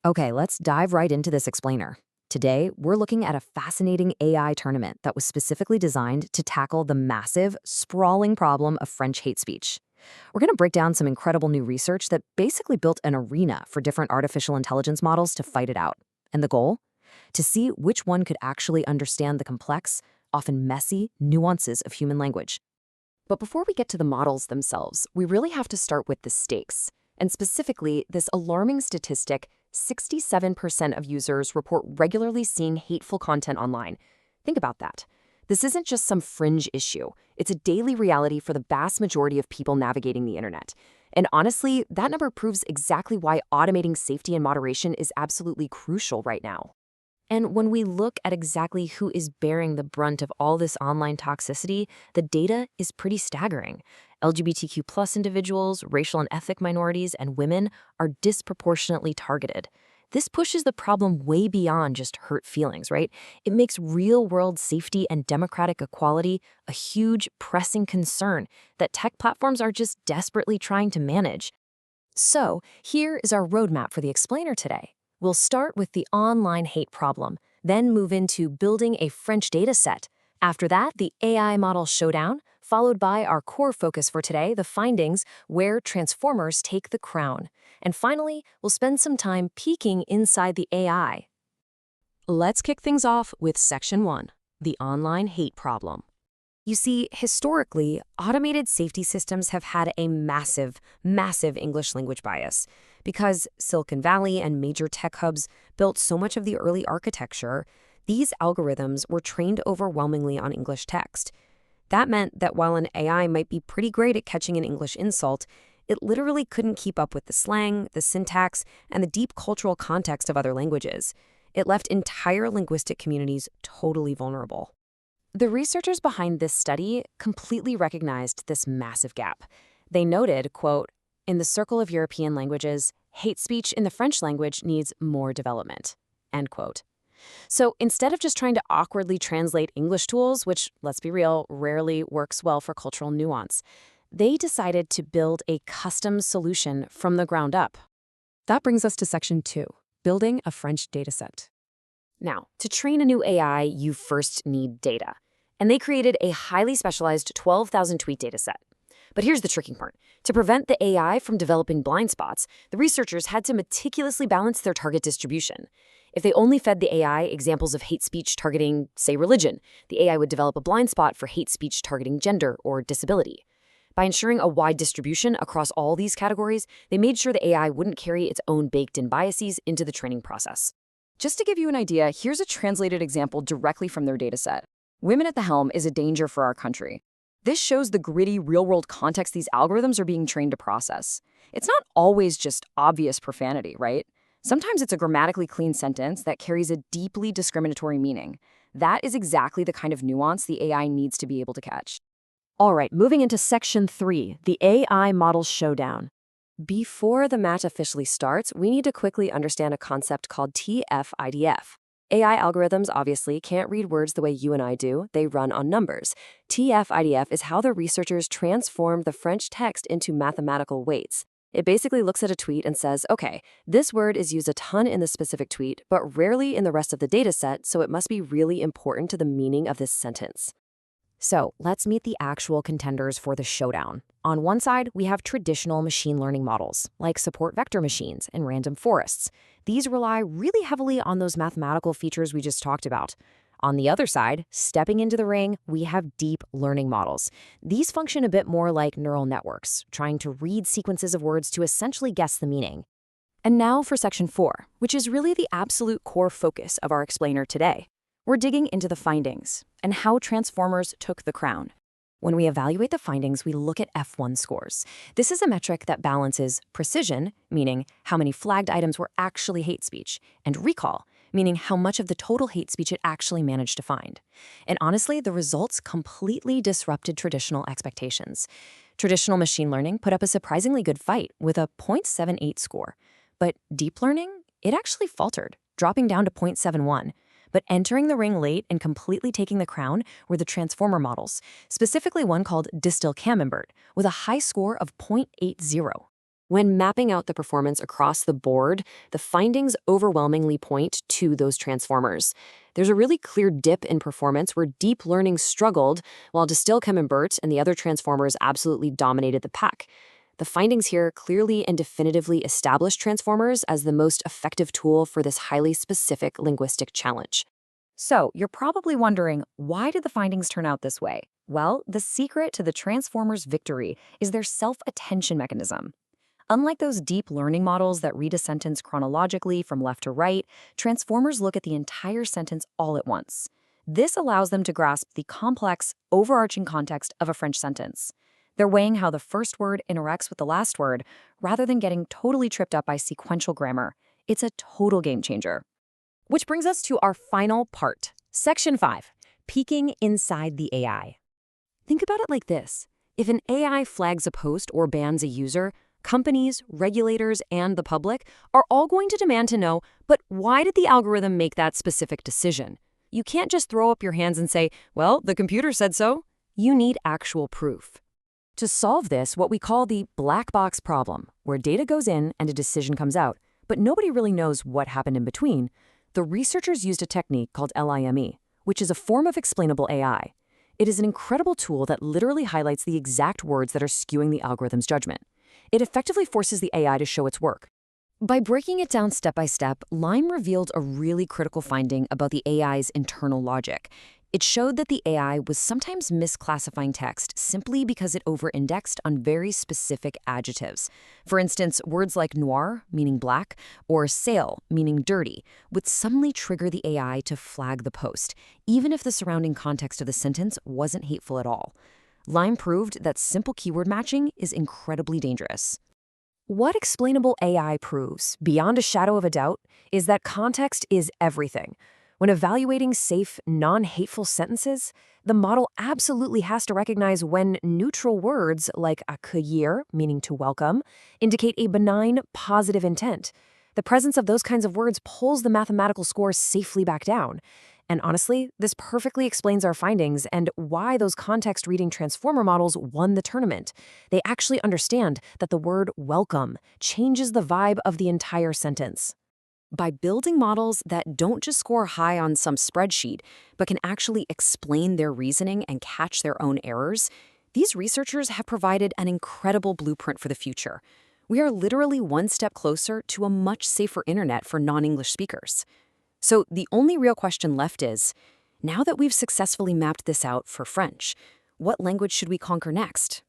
Okay, let's dive right into this explainer. Today, we're looking at a fascinating AI tournament that was specifically designed to tackle the massive, sprawling problem of French hate speech. We're going to break down some incredible new research that basically built an arena for different artificial intelligence models to fight it out. And the goal? To see which one could actually understand the complex, often messy, nuances of human language. But before we get to the models themselves, we really have to start with the stakes. And specifically, this alarming statistic: 67% of users report regularly seeing hateful content online. Think about that. This isn't just some fringe issue. It's a daily reality for the vast majority of people navigating the internet. And honestly, that number proves exactly why automating safety and moderation is absolutely crucial right now. And when we look at exactly who is bearing the brunt of all this online toxicity, the data is pretty staggering. LGBTQ plus individuals, racial and ethnic minorities, and women are disproportionately targeted. This pushes the problem way beyond just hurt feelings, right? It makes real-world safety and democratic equality a huge, pressing concern that tech platforms are just desperately trying to manage. So, here is our roadmap for the explainer today. We'll start with the online hate problem, then move into building a French data set. After that, the AI model showdown, followed by our core focus for today, the findings where transformers take the crown. And finally, we'll spend some time peeking inside the AI. Let's kick things off with Section 1, the online hate problem. You see, historically, automated safety systems have had a massive, massive English language bias. Because Silicon Valley and major tech hubs built so much of the early architecture, these algorithms were trained overwhelmingly on English text. That meant that while an AI might be pretty great at catching an English insult, it literally couldn't keep up with the slang, the syntax, and the deep cultural context of other languages. It left entire linguistic communities totally vulnerable. The researchers behind this study completely recognized this massive gap. They noted, quote, "In the circle of European languages, hate speech in the French language needs more development," end quote. So instead of just trying to awkwardly translate English tools, which, let's be real, rarely works well for cultural nuance, they decided to build a custom solution from the ground up. That brings us to Section 2, building a French dataset. Now, to train a new AI, you first need data. And they created a highly specialized 12,000 tweet dataset. But here's the tricky part. To prevent the AI from developing blind spots, the researchers had to meticulously balance their target distribution. If they only fed the AI examples of hate speech targeting, say, religion, the AI would develop a blind spot for hate speech targeting gender or disability. By ensuring a wide distribution across all these categories, they made sure the AI wouldn't carry its own baked-in biases into the training process. Just to give you an idea, here's a translated example directly from their dataset. Women at the helm is a danger for our country. This shows the gritty, real-world context these algorithms are being trained to process. It's not always just obvious profanity, right? Sometimes it's a grammatically clean sentence that carries a deeply discriminatory meaning. That is exactly the kind of nuance the AI needs to be able to catch. All right, moving into Section 3, the AI model showdown. Before the match officially starts, we need to quickly understand a concept called TF-IDF. AI algorithms obviously can't read words the way you and I do. They run on numbers. TF-IDF is how the researchers transformed the French text into mathematical weights. It basically looks at a tweet and says, okay, this word is used a ton in the specific tweet, but rarely in the rest of the data set, so it must be really important to the meaning of this sentence. So let's meet the actual contenders for the showdown. On one side, we have traditional machine learning models, like support vector machines and random forests. These rely really heavily on those mathematical features we just talked about. On the other side, stepping into the ring, we have deep learning models. These function a bit more like neural networks, trying to read sequences of words to essentially guess the meaning. And now for Section 4, which is really the absolute core focus of our explainer today. We're digging into the findings and how transformers took the crown. When we evaluate the findings, we look at F1 scores. This is a metric that balances precision, meaning how many flagged items were actually hate speech, and recall, meaning how much of the total hate speech it actually managed to find. And honestly, the results completely disrupted traditional expectations. Traditional machine learning put up a surprisingly good fight with a 0.78 score. But deep learning, it actually faltered, dropping down to 0.71. But entering the ring late and completely taking the crown were the transformer models, specifically one called Distil-Camembert, with a high score of 0.80. When mapping out the performance across the board, the findings overwhelmingly point to those transformers. There's a really clear dip in performance where deep learning struggled, while DistillChem and the other transformers absolutely dominated the pack. The findings here clearly and definitively establish transformers as the most effective tool for this highly specific linguistic challenge. So, you're probably wondering, why did the findings turn out this way? Well, the secret to the transformers' victory is their self-attention mechanism. Unlike those deep learning models that read a sentence chronologically from left to right, transformers look at the entire sentence all at once. This allows them to grasp the complex, overarching context of a French sentence. They're weighing how the first word interacts with the last word, rather than getting totally tripped up by sequential grammar. It's a total game changer. Which brings us to our final part, Section 5, Peeking Inside the AI. Think about it like this. If an AI flags a post or bans a user, companies, regulators, and the public are all going to demand to know, but why did the algorithm make that specific decision? You can't just throw up your hands and say, well, the computer said so. You need actual proof. To solve this, what we call the black box problem, where data goes in and a decision comes out, but nobody really knows what happened in between, the researchers used a technique called LIME, which is a form of explainable AI. It is an incredible tool that literally highlights the exact words that are skewing the algorithm's judgment. It effectively forces the AI to show its work. By breaking it down step by step, LIME revealed a really critical finding about the AI's internal logic. It showed that the AI was sometimes misclassifying text simply because it over-indexed on very specific adjectives. For instance, words like noir, meaning black, or sale, meaning dirty, would suddenly trigger the AI to flag the post, even if the surrounding context of the sentence wasn't hateful at all. LIME proved that simple keyword matching is incredibly dangerous. What explainable AI proves, beyond a shadow of a doubt, is that context is everything. When evaluating safe, non-hateful sentences, the model absolutely has to recognize when neutral words like accueillir, meaning to welcome, indicate a benign, positive intent. The presence of those kinds of words pulls the mathematical score safely back down. And honestly, this perfectly explains our findings and why those context-reading transformer models won the tournament. They actually understand that the word welcome changes the vibe of the entire sentence. By building models that don't just score high on some spreadsheet, but can actually explain their reasoning and catch their own errors, these researchers have provided an incredible blueprint for the future. We are literally one step closer to a much safer internet for non-English speakers. So the only real question left is, now that we've successfully mapped this out for French, what language should we conquer next?